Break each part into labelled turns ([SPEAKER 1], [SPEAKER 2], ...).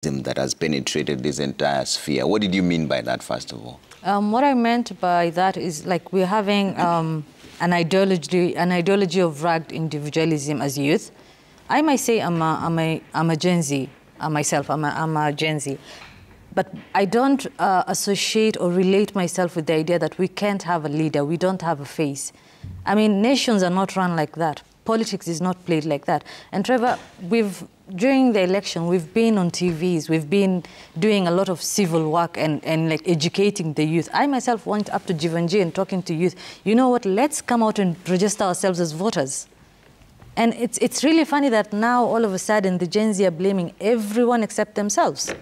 [SPEAKER 1] that has penetrated this entire sphere. What did you mean by that, first of all?
[SPEAKER 2] What I meant by that is like we're having an ideology of ragged individualism as youth. I might say I'm a Gen Z myself. I'm a Gen Z, but I don't associate or relate myself with the idea that we can't have a leader. We don't have a face. I mean, nations are not run like that. Politics is not played like that. And Trevor, during the election, we've been on TVs, we've been doing a lot of civil work and like educating the youth. I myself went up to Jivanji and talking to youth. You know what, let's come out and register ourselves as voters. And it's really funny that now all of a sudden the Gen Z are blaming everyone except themselves.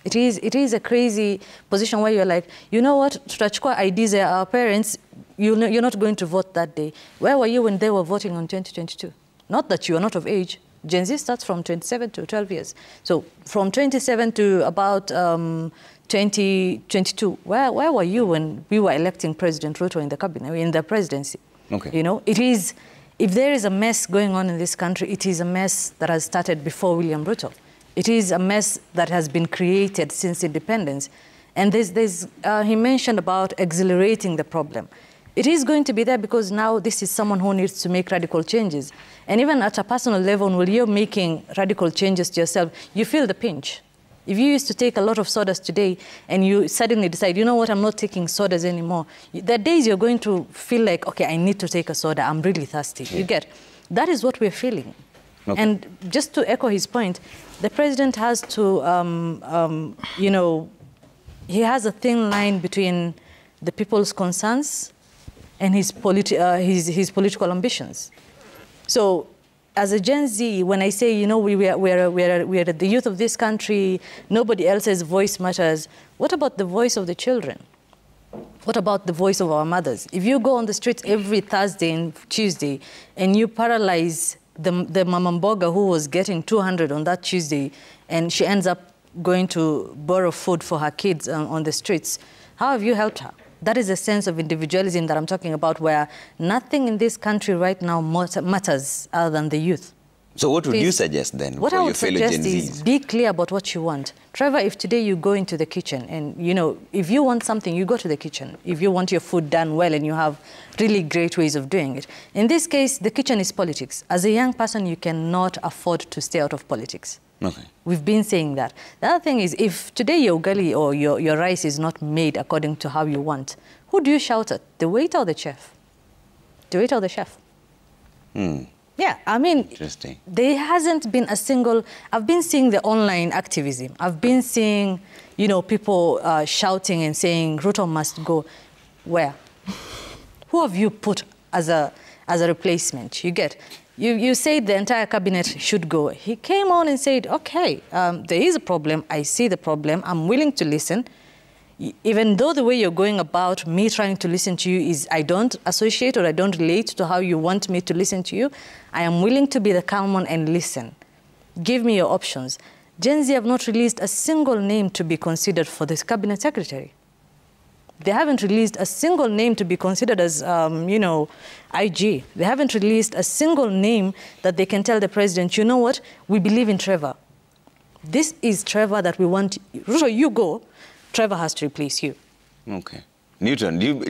[SPEAKER 2] It is a crazy position where you're like, you know what, tutachukua IDs are our parents, you're not going to vote that day. Where were you when they were voting on 2022? Not that you are not of age. Gen Z starts from 27 to 12 years. So from 27 to about 2022, where were you when we were electing President Ruto in the cabinet, in the presidency?
[SPEAKER 1] Okay.
[SPEAKER 2] You know, if there is a mess going on in this country, it is a mess that has started before William Ruto. It is a mess that has been created since independence. And he mentioned about accelerating the problem. It is going to be there because now this is someone who needs to make radical changes. And even at a personal level, when you're making radical changes to yourself, you feel the pinch. If you used to take a lot of sodas today and you suddenly decide, you know what, I'm not taking sodas anymore, there are days you're going to feel like, okay, I need to take a soda, I'm really thirsty. Yeah. You get? That is what we're feeling. Okay. And just to echo his point, the president has to, you know, he has a thin line between the people's concerns and his political ambitions. So, as a Gen Z, when I say, you know, we're the youth of this country, nobody else's voice matters, what about the voice of the children? What about the voice of our mothers? If you go on the streets every Thursday and Tuesday and you paralyze the mamamboga who was getting 200 on that Tuesday and she ends up going to borrow food for her kids on the streets, how have you helped her? That is a sense of individualism that I'm talking about, where nothing in this country right now matters other than the youth.
[SPEAKER 1] So what would you suggest then for your fellow Gen Zs? What I would suggest is be clear about what you want. Trevor, if today you go into the kitchen and, you know, if you want something, you go to the kitchen. If you want your food done well and you have really great ways of doing it. In this case, the kitchen is politics. As a young person, you cannot afford to stay out of politics. Okay. We've been saying that. The other thing is, if today your ugali or your rice is not made according to how you want, who do you shout at? The waiter or the chef? The waiter or the chef? Yeah, I mean, interesting. There hasn't been a single... I've been seeing the online activism. I've been seeing, you know, people shouting and saying, Ruto must go. Where? Who have you put as a replacement? You get... You said the entire cabinet should go. He came on and said, okay, there is a problem. I see the problem. I'm willing to listen. Even though the way you're going about me trying to listen to you is I don't associate or I don't relate to how you want me to listen to you, I am willing to be the calm one and listen. Give me your options. Gen Z have not released a single name to be considered for this cabinet secretary. They haven't released a single name to be considered as, you know, IG. They haven't released a single name that they can tell the president, you know what, we believe in Trevor. This is Trevor that we want. Ruto, you go. Trevor has to replace you. Okay. Newton, do you...